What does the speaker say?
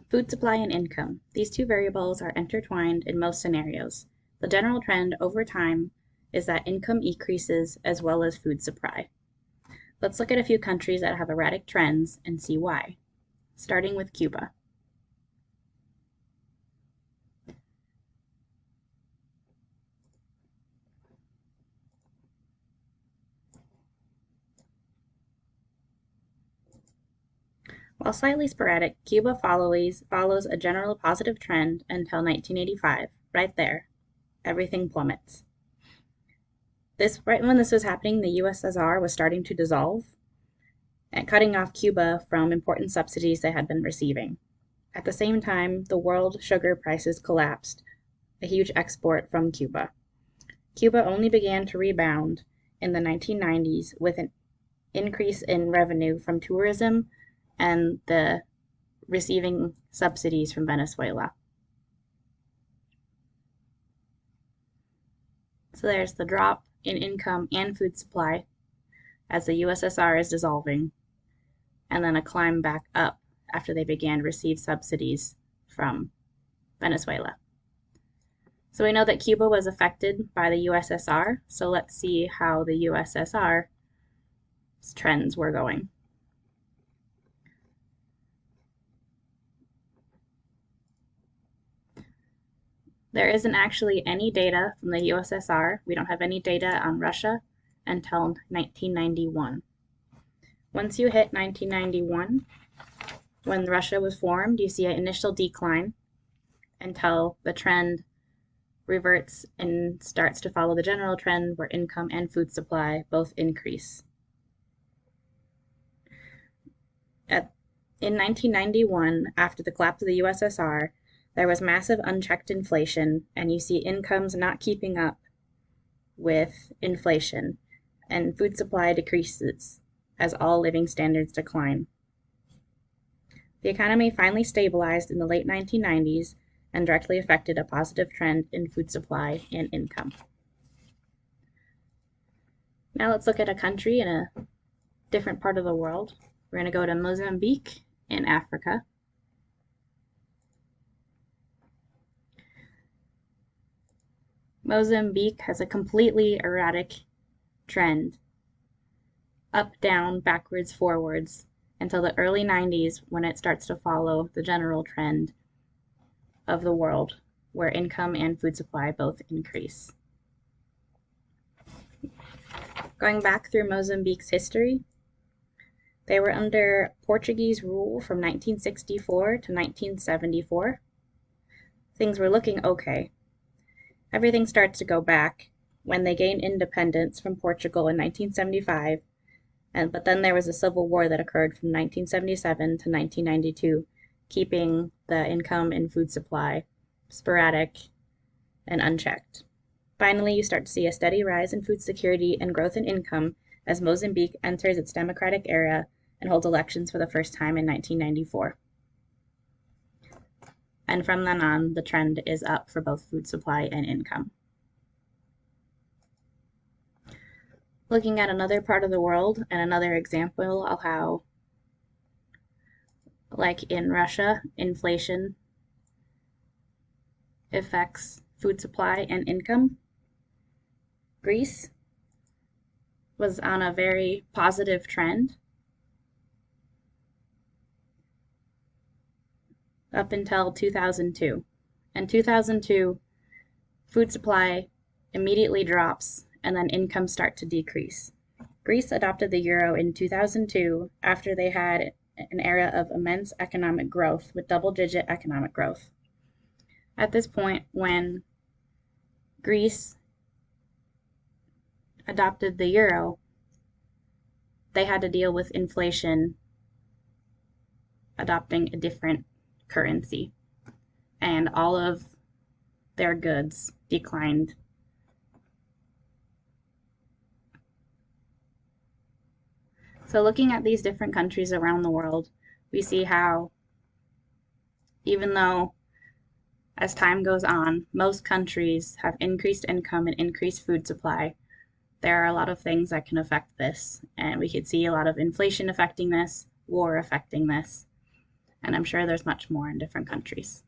Food supply and income. These two variables are intertwined in most scenarios. The general trend over time is that income increases as well as food supply. Let's look at a few countries that have erratic trends and see why, starting with Cuba. While slightly sporadic, Cuba follows a general positive trend until 1985. Right there, everything plummets. Right when this was happening, the USSR was starting to dissolve and cutting off Cuba from important subsidies they had been receiving. At the same time, the world sugar prices collapsed, a huge export from Cuba. Cuba only began to rebound in the 1990s with an increase in revenue from tourism and the receiving subsidies from Venezuela. So there's the drop in income and food supply as the USSR is dissolving, and then a climb back up after they began to receive subsidies from Venezuela. So we know that Cuba was affected by the USSR, so let's see how the USSR's trends were going. There isn't actually any data from the USSR. We don't have any data on Russia until 1991. Once you hit 1991, when Russia was formed, you see an initial decline until the trend reverts and starts to follow the general trend where income and food supply both increase. In 1991, after the collapse of the USSR, there was massive unchecked inflation, and you see incomes not keeping up with inflation, and food supply decreases as all living standards decline. The economy finally stabilized in the late 1990s and directly affected a positive trend in food supply and income. Now let's look at a country in a different part of the world. We're going to go to Mozambique in Africa. Mozambique has a completely erratic trend, up, down, backwards, forwards, until the early 90s when it starts to follow the general trend of the world, where income and food supply both increase. Going back through Mozambique's history, they were under Portuguese rule from 1964 to 1974. Things were looking okay. Everything starts to go back when they gained independence from Portugal in 1975, but then there was a civil war that occurred from 1977 to 1992, keeping the income and food supply sporadic and unchecked. Finally, you start to see a steady rise in food security and growth in income as Mozambique enters its democratic era and holds elections for the first time in 1994. And from then on, the trend is up for both food supply and income. Looking at another part of the world and another example of how, like in Russia, inflation affects food supply and income. Greece was on a very positive trend up until 2002. In 2002, food supply immediately drops and then incomes start to decrease. Greece adopted the euro in 2002 after they had an era of immense economic growth with double-digit economic growth. At this point, when Greece adopted the euro, they had to deal with inflation adopting a different currency, and all of their goods declined. So looking at these different countries around the world, we see how even though as time goes on, most countries have increased income and increased food supply, there are a lot of things that can affect this, and we could see a lot of inflation affecting this, war affecting this. and I'm sure there's much more in different countries.